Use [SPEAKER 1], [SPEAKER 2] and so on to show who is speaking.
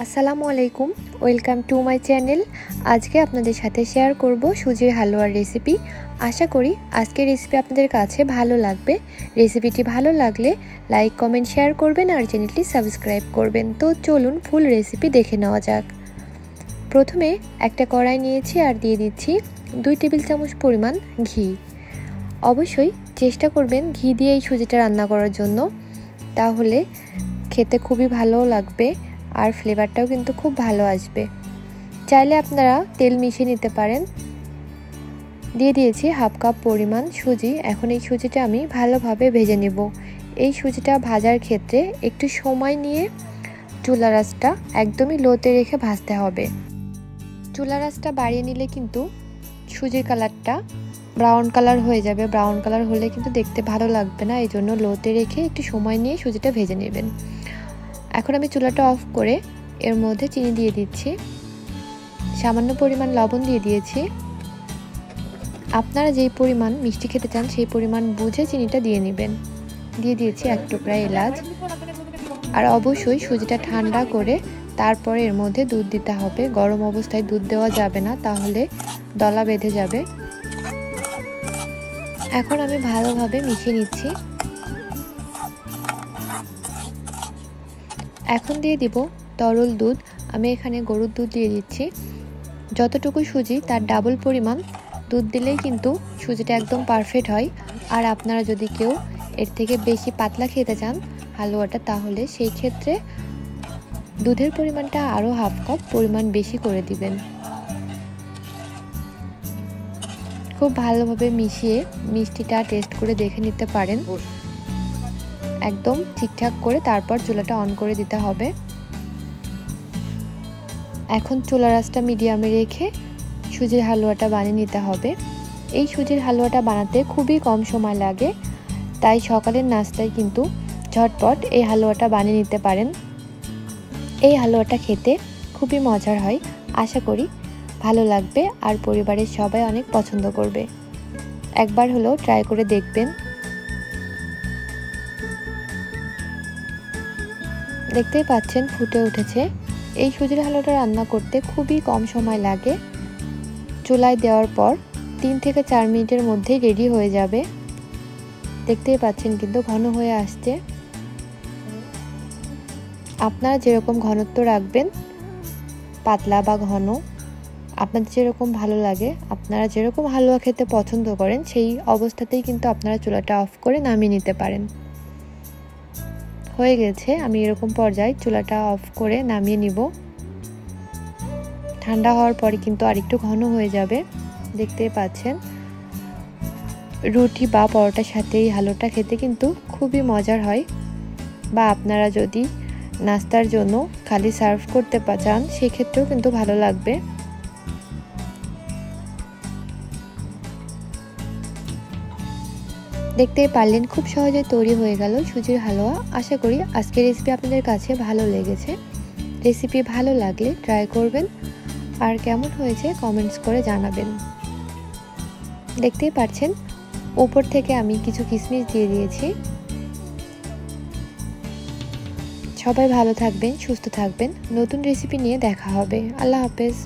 [SPEAKER 1] আসসালামু আলাইকুম, welcome to my channel. আজকে আপনাদের সাথে শেয়ার করব সুজির হালুয়ার রেসিপি। আশা করি আজকের রেসিপি আপনাদের কাছে ভালো লাগবে। রেসিপিটি ভালো লাগলে লাইক, কমেন্ট, শেয়ার করবেন আর চ্যানেলটি সাবস্ক্রাইব করবেন। তো চলুন ফুল রেসিপি দেখে নেওয়া যাক। প্রথমে একটা কড়াই নিয়েছি আর দিয়ে দিচ্ছি 2 টেবিল চামচ পরিমাণ ঘি। অবশ্যই চেষ্টা করবেন ঘি দিয়ে এই সুজিটা রান্না করার জন্য, তাহলে খেতে খুবই ভালো লাগবে আর ফ্লেভারটাও কিন্তু খুব ভালো আসবে। চাইলে আপনারা তেল মিশিয়ে নিতে পারেন। দিয়ে দিয়েছি হাফ কাপ পরিমাণ সুজি। এখন এই সুজিটা আমি ভালোভাবে ভেজে নেব। এই সুজিটা ভাজার ক্ষেত্রে একটু সময় নিয়ে চুলার আঁচটা একদমই লোতে রেখে ভাজতে হবে। চুলার আঁচটা বাড়িয়ে নিলে কিন্তু সুজির কালারটা ব্রাউন কালার হয়ে যাবে। ব্রাউন কালার হলে কিন্তু দেখতে ভালো লাগবে না, এই জন্য লোতে রেখে একটু সময় নিয়ে সুজিটা ভেজে নেবেন। এখন আমি চুলাটা অফ করে এর মধ্যে চিনি দিয়ে দিচ্ছি, সামান্য পরিমাণ লবণ দিয়ে দিয়েছি। আপনারা যেই পরিমাণ মিষ্টি খেতে চান সেই পরিমাণ বুঝে চিনিটা দিয়ে নেবেন। দিয়ে দিয়েছি 1 টুকরা এলাচ। আর অবশ্যই সুজিটা ঠান্ডা করে তারপরে এর মধ্যে দুধ দিতে হবে। গরম অবস্থায় দুধ দেওয়া যাবে না, তাহলে দলা বেঁধে যাবে। এখন আমি ভালোভাবে মিশিয়ে নিচ্ছি। এখন দিয়ে দিব তরল দুধ। আমি এখানে গরুর দুধ দিয়ে দিচ্ছি। যতটুকু সুজি তার ডাবল পরিমাণ দুধ দিলেই কিন্তু সুজিটা একদম পারফেক্ট হয়। আর আপনারা যদি কেউ এর থেকে বেশি পাতলা খেতে চান হালুয়াটা, তাহলে সেই ক্ষেত্রে দুধের পরিমাণটা আরও হাফ কাপ পরিমাণ বেশি করে দিবেন। খুব ভালোভাবে মিশিয়ে মিষ্টিটা টেস্ট করে দেখে নিতে পারেন। একদম ঠিকঠাক করে তারপর চুলাটা অন করে দিতে হবে। এখন চুলার আঁচটা মিডিয়ামে রেখে সুজির হালুয়াটা বানিয়ে নিতে হবে। এই সুজির হালুয়াটা বানাতে খুবই কম সময় লাগে, তাই সকালের নাস্তায় কিন্তু ঝটপট এই হালুয়াটা বানিয়ে নিতে পারেন। এই হালুয়াটা খেতে খুবই মজার হয়। আশা করি ভালো লাগবে আর পরিবারের সবাই অনেক পছন্দ করবে। একবার হলেও ট্রাই করে দেখবেন। দেখতেই পাচ্ছেন ফুটে উঠেছে। এই সুজির হালুয়াটা রান্না করতে খুবই কম সময় লাগে। চুলায় দেওয়ার পর 3 থেকে 4 মিনিটের মধ্যেই রেডি হয়ে যাবে। দেখতেই পাচ্ছেন কিন্তু ঘন হয়ে আসছে। আপনারা যেরকম ঘনত্ব রাখবেন, পাতলা বা ঘন, আপনাদের যেরকম ভালো লাগে, আপনারা যেরকম হালুয়া খেতে পছন্দ করেন সেই অবস্থাতেই কিন্তু আপনারা চুলাটা অফ করে নামিয়ে নিতে পারেন। হয়ে গেছে। আমি এরকম পর্যায়ে চুলাটা অফ করে নামিয়ে নিব। ঠান্ডা হওয়ার পরে কিন্তু আরেকটু ঘন হয়ে যাবে। দেখতেই পাচ্ছেন রুটি বা পরোটার সাথে এই হালুয়াটা খেতে কিন্তু খুবই মজার হয়। বা আপনারা যদি নাস্তার জন্য খালি সার্ভ করতে চান সেক্ষেত্রেও কিন্তু ভালো লাগবে। দেখতেই পারলেন খুব সহজে তৈরি হয়ে গেল সুজির হালুয়া। আশা করি আজকের রেসিপি আপনাদের কাছে ভালো লেগেছে। রেসিপি ভালো লাগলে ট্রাই করবেন আর কেমন হয়েছে কমেন্টস করে জানাবেন। দেখতেই পাচ্ছেন উপর থেকে আমি কিছু কিশমিশ দিয়ে দিয়েছি। সবাই ভালো থাকবেন, সুস্থ থাকবেন। নতুন রেসিপি নিয়ে দেখা হবে। আল্লাহ হাফেজ।